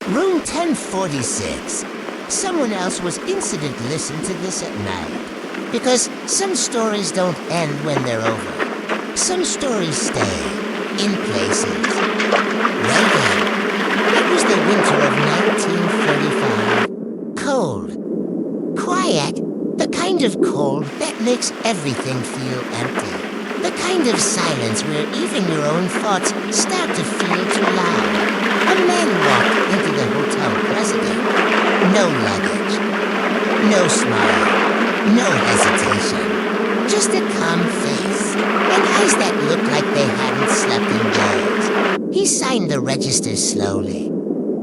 Room 1046. Someone else was incident listened to this at night. Because some stories don't end when they're over. Some stories stay in places. Right in. It was the winter of 1935. Cold. Quiet. The kind of cold that makes everything feel empty. The kind of silence where even your own thoughts start to feel too loud. A man walked into the hotel president. No luggage. No smile. No hesitation. Just a calm face. And eyes that looked like they hadn't slept in days. He signed the register slowly.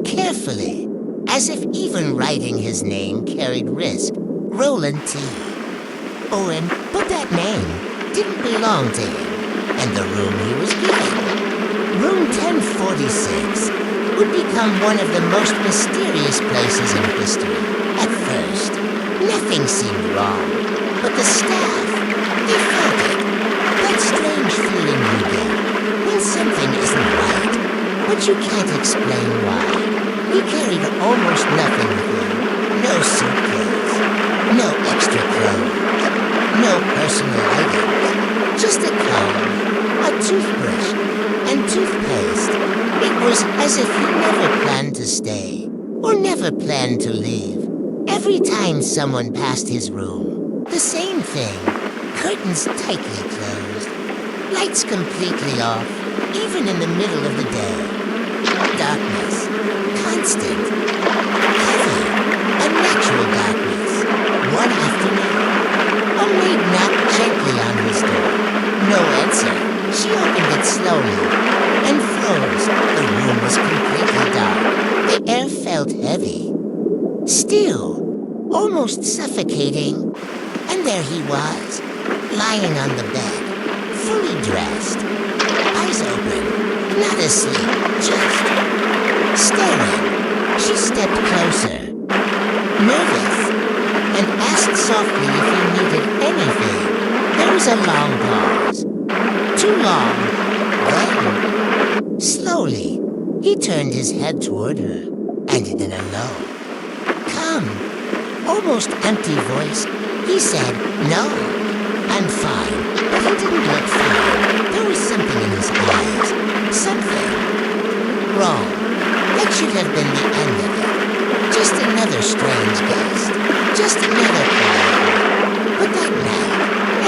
Carefully. As if even writing his name carried risk. Roland T. Owen, but that name didn't belong to him, and the room he was given. Room 1046 would become one of the most mysterious places in history. At first, nothing seemed wrong, but the staff, they felt it. That strange feeling you get when something isn't right, but you can't explain why. He carried almost nothing with him. No suitcase, no extra clothes, no personal items, just a comb, a toothbrush, and toothpaste. It was as if he never planned to stay, or never planned to leave. Every time someone passed his room, the same thing. Curtains tightly closed, lights completely off, even in the middle of the day. Darkness, constant, heavy, unnatural darkness. One afternoon, a maid knocked gently on his door. No answer. She opened it slowly and froze. The room was completely dark. The air felt heavy, still, almost suffocating. And there he was, lying on the bed, fully dressed, eyes open, not asleep, just staring. She stepped closer, nervous, and asked softly if he needed anything. There was a long pause. Too long. Then, slowly, he turned his head toward her, and in a low, calm, almost empty voice, he said, "No, I'm fine." But he didn't look fine. There was something in his eyes. Something wrong. That should have been the end of it. Just another strange guest. Just another quiet night. But that night,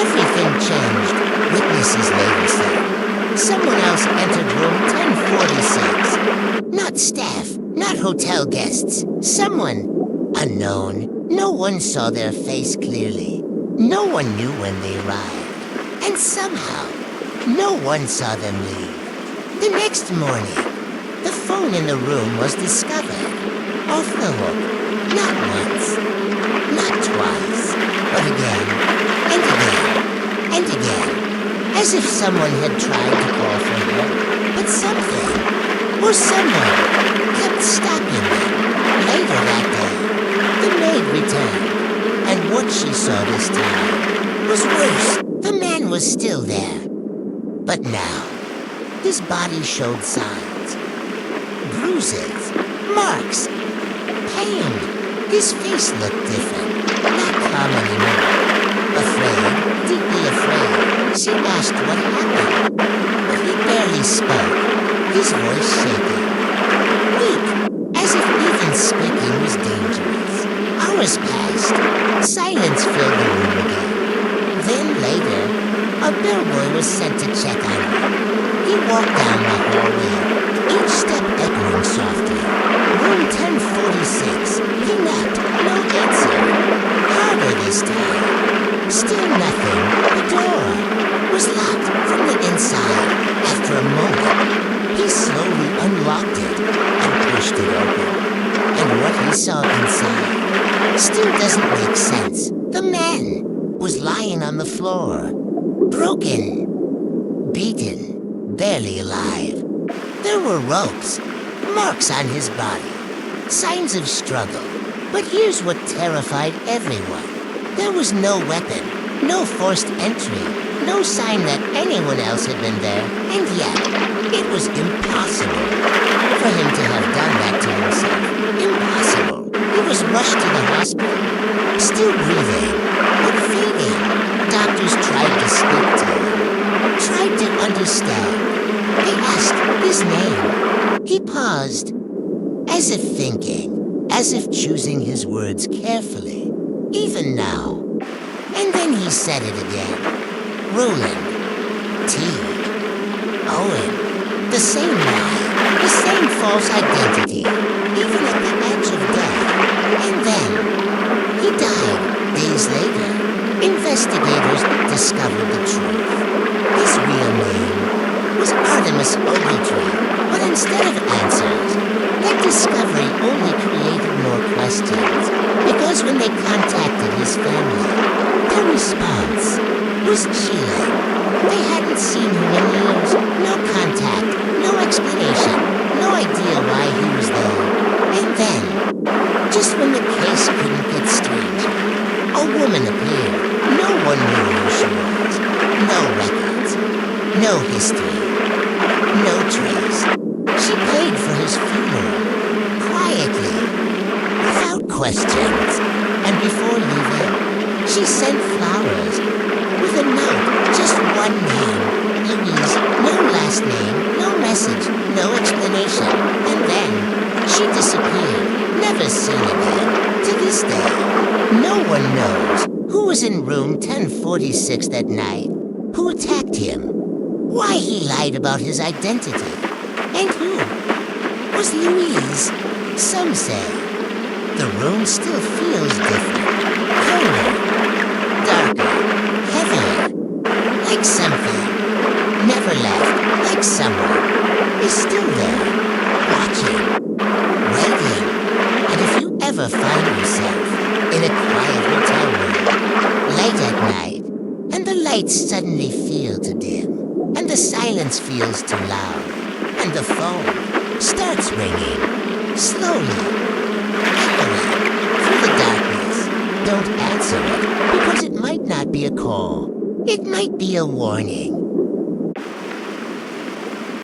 everything changed. Witnesses later said. Someone else entered room 1046. Not staff, not hotel guests. Someone unknown. No one saw their face clearly. No one knew when they arrived. And somehow, no one saw them leave. The next morning, the phone in the room was discovered. Off the hook. Not once. Not twice. But again. And again. And again. As if someone had tried to call for help. But something, or someone, kept stopping them. Later that day, the maid returned. And what she saw this time was worse. The man was still there. But now, his body showed signs. Bruises, marks, pain. His face looked different, not calm anymore. Afraid, deeply afraid, she asked what happened. But he barely spoke, his voice shaking. Weak, as if even speaking was dangerous. Hours passed. Silence filled the room again. Then later, a bellboy was sent to check on him. He walked down the hallway, each step echoing softly. Room 1046. He knocked. No answer. Harder this time. Still nothing. The door was locked from the inside. After a moment, he slowly unlocked it and pushed it open. And what he saw inside still doesn't make sense. The man was lying on the floor, broken, beaten, barely alive. There were ropes, marks on his body, signs of struggle. But here's what terrified everyone. There was no weapon, no forced entry, no sign that anyone else had been there, and yet it was impossible for him to have done that to himself. as if thinking, as if choosing his words carefully, even now. And then he said it again. Roland, Teague, Owen, the same lie, the same false identity, even at the edge of death. And then he died days later. Investigators discovered the truth. His real name was Artemis Ogletree, but instead of answers, that discovery only created more questions, because when they contacted his family, their response was chilling. They hadn't seen him in years, no contact, no explanation, no idea why he was there. And then, just when the case couldn't get stranger, a woman appeared. No one knew who she was. No records. No history. No trace. She paid for his funeral. Quietly. Without questions. And before leaving, she sent flowers. With a note. Just one name. Louise. No last name. No message. No explanation. And then, she disappeared. Never seen again. To this day, no one knows who was in room 1046 that night, who attacked him, why he lied about his identity, and who was Louise. Some say the room still feels different, colder, darker, heavier, like something never left, like someone is still there, watching, waiting. And if you ever find yourself in a quiet hotel room, late at night, and the lights suddenly feel too dim, and the silence feels too loud, and the phone starts ringing, slowly, echoing through the darkness, don't answer it, because it might not be a call. It might be a warning.